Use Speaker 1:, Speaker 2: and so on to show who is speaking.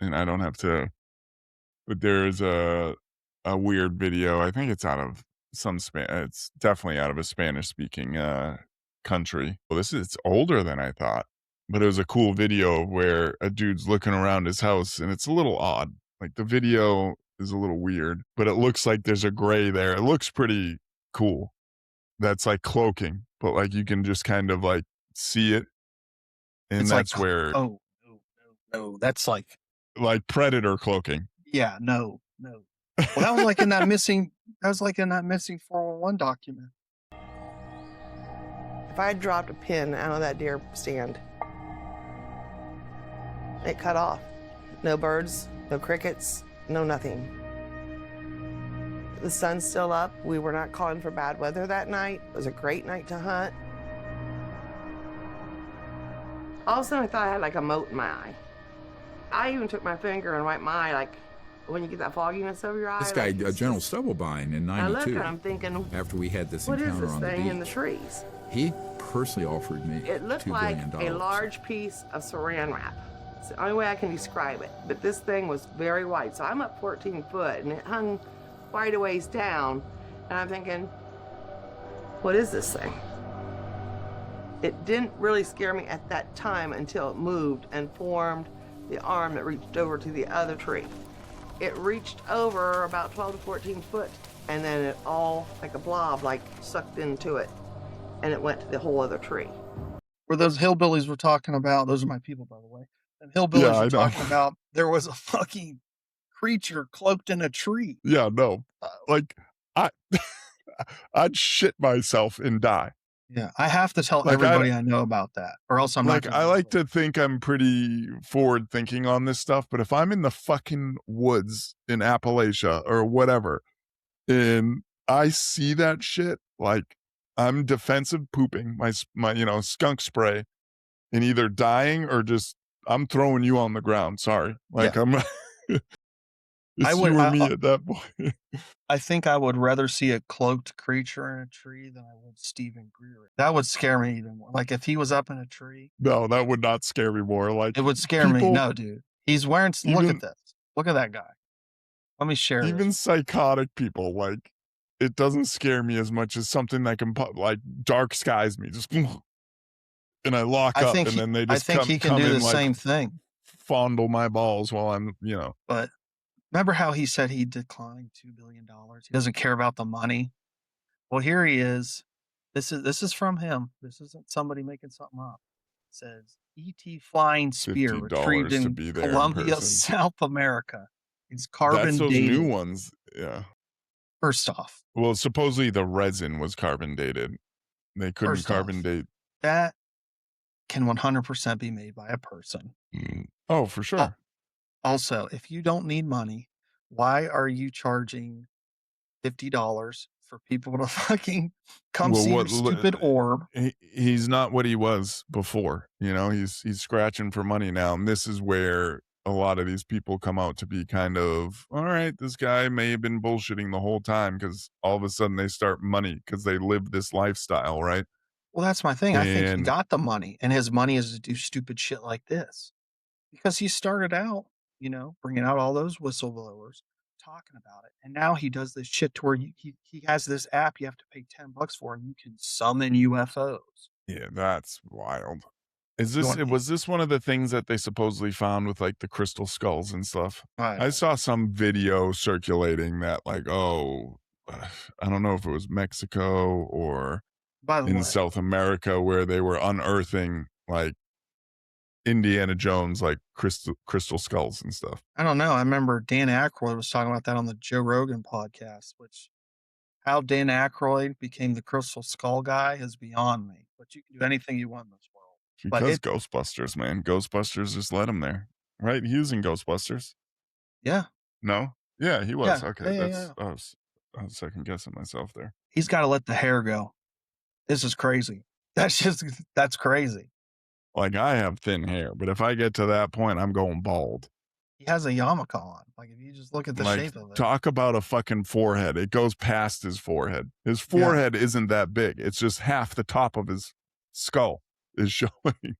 Speaker 1: and I don't have to. But there's a weird video. I think it's out of it's definitely out of a Spanish speaking country. Well, it's older than I thought, but it was a cool video where a dude's looking around his house, and it's a little odd. Like the video is a little weird, but it looks like there's a gray there. It looks pretty cool. That's like cloaking, but like you can just kind of like see it, and
Speaker 2: It's like,
Speaker 1: that's where
Speaker 2: oh, no, no, no. That's
Speaker 1: like predator cloaking.
Speaker 2: yeah, no, no. Well, that was like in that missing 411 document.
Speaker 3: If I had dropped a pin out of that deer stand, it cut off. No birds, no crickets, no nothing. The sun's still up. We were not calling for bad weather that night. It was a great night to hunt. All of a sudden, I thought I had like a mote in my eye. I even took my finger and wiped my eye, like when you get that fogginess over your eye.
Speaker 4: This guy,
Speaker 3: like
Speaker 4: General Stubblebine in
Speaker 3: I looked
Speaker 4: '92,
Speaker 3: and I'm thinking,
Speaker 4: after we had this
Speaker 3: what is
Speaker 4: encounter
Speaker 3: this
Speaker 4: on the
Speaker 3: thing in the
Speaker 4: beach,
Speaker 3: trees?
Speaker 4: he personally offered me
Speaker 3: It looked
Speaker 4: $2
Speaker 3: like
Speaker 4: billion.
Speaker 3: a large piece of saran wrap. It's the only way I can describe it. But this thing was very wide. So I'm up 14 foot and it hung quite a ways down. And I'm thinking, what is this thing? It didn't really scare me at that time until it moved and formed the arm that reached over to the other tree. It reached over about 12 to 14 foot, and then it all, like a blob, like sucked into it, and it went to the whole other tree.
Speaker 2: Where those hillbillies were talking about, those are my people, by the way. And
Speaker 1: Yeah,
Speaker 2: hillbillies
Speaker 1: I
Speaker 2: were
Speaker 1: know.
Speaker 2: talking about there was a fucking creature cloaked in a tree.
Speaker 1: Yeah, no. Like I I'd shit myself and die.
Speaker 2: Yeah, I have to tell
Speaker 1: Like
Speaker 2: everybody I know about that, or else I'm not
Speaker 1: like
Speaker 2: gonna
Speaker 1: I
Speaker 2: do
Speaker 1: like
Speaker 2: it.
Speaker 1: to think I'm pretty forward thinking on this stuff, but if I'm in the fucking woods in Appalachia or whatever, and I see that shit, like I'm defensive pooping my skunk spray and either dying or just I'm throwing you on the ground. Sorry. Like
Speaker 2: Yeah.
Speaker 1: I'm
Speaker 2: I
Speaker 1: it's
Speaker 2: would
Speaker 1: you or me at that point.
Speaker 2: I think I would rather see a cloaked creature in a tree than I would Stephen Greer. That would scare me even more. Like if he was up in a tree,
Speaker 1: No, that would not scare me more. Like
Speaker 2: it would scare me.
Speaker 1: people
Speaker 2: No, dude. He's wearing look at
Speaker 1: even
Speaker 2: this. Look at that guy. Let me share
Speaker 1: even
Speaker 2: this.
Speaker 1: psychotic people, like it doesn't scare me as much as something that can like dark skies me. Just and I lock up and then they
Speaker 2: I
Speaker 1: just
Speaker 2: think he can
Speaker 1: come
Speaker 2: do the
Speaker 1: in like
Speaker 2: same thing.
Speaker 1: fondle my balls while I'm.
Speaker 2: But remember how he said he declined $2 billion? He doesn't care about the money. Well, here he is. This is from him. This isn't somebody making something up. It says ET flying spear retrieved
Speaker 1: $50 to
Speaker 2: in
Speaker 1: be there in
Speaker 2: Colombia,
Speaker 1: person.
Speaker 2: South America. It's
Speaker 1: That's
Speaker 2: carbon
Speaker 1: those
Speaker 2: dated.
Speaker 1: new ones. Yeah.
Speaker 2: First off,
Speaker 1: Well, supposedly the resin was carbon dated. They couldn't
Speaker 2: First
Speaker 1: carbon
Speaker 2: off.
Speaker 1: date.
Speaker 2: that can 100% be made by a person.
Speaker 1: Oh, for sure.
Speaker 2: Also, if you don't need money, why are you charging $50 for people to fucking come
Speaker 1: Well,
Speaker 2: see your
Speaker 1: what
Speaker 2: stupid orb?
Speaker 1: he's not what he was before. He's scratching for money now, and this is where a lot of these people come out to be kind of, all right, this guy may have been bullshitting the whole time because all of a sudden they start money because they live this lifestyle, right?
Speaker 2: Well, that's my thing. I think he
Speaker 1: And
Speaker 2: got the money, and his money is to do stupid shit like this because he started out, bringing out all those whistleblowers, talking about it, and now he does this shit to where he has this app you have to pay $10 for, and you can summon UFOs.
Speaker 1: yeah, that's wild.
Speaker 2: Going-
Speaker 1: Was this one of the things that they supposedly found with like the crystal skulls and stuff?
Speaker 2: I
Speaker 1: I saw some video circulating that like, oh, I don't know if it was Mexico or
Speaker 2: By the
Speaker 1: in
Speaker 2: way,
Speaker 1: South America where they were unearthing like Indiana Jones, like crystal skulls and stuff.
Speaker 2: I don't know. I remember Dan Aykroyd was talking about that on the Joe Rogan podcast, which how Dan Aykroyd became the Crystal Skull guy is beyond me. But you can do anything you want in this world. But
Speaker 1: Because Ghostbusters, man. Ghostbusters just let him there. Right? He was in Ghostbusters.
Speaker 2: yeah,
Speaker 1: No? Yeah, he was.
Speaker 2: yeah,
Speaker 1: Okay.
Speaker 2: yeah.
Speaker 1: I was second guessing myself there.
Speaker 2: He's got to let the hair go. This is crazy. That's crazy.
Speaker 1: Like I have thin hair, but if I get to that point, I'm going bald.
Speaker 2: He has a yarmulke on. Like if you just look at the
Speaker 1: Like,
Speaker 2: shape of it.
Speaker 1: talk about a fucking forehead. It goes past his forehead. His forehead isn't that big. It's just half the top of his skull is showing.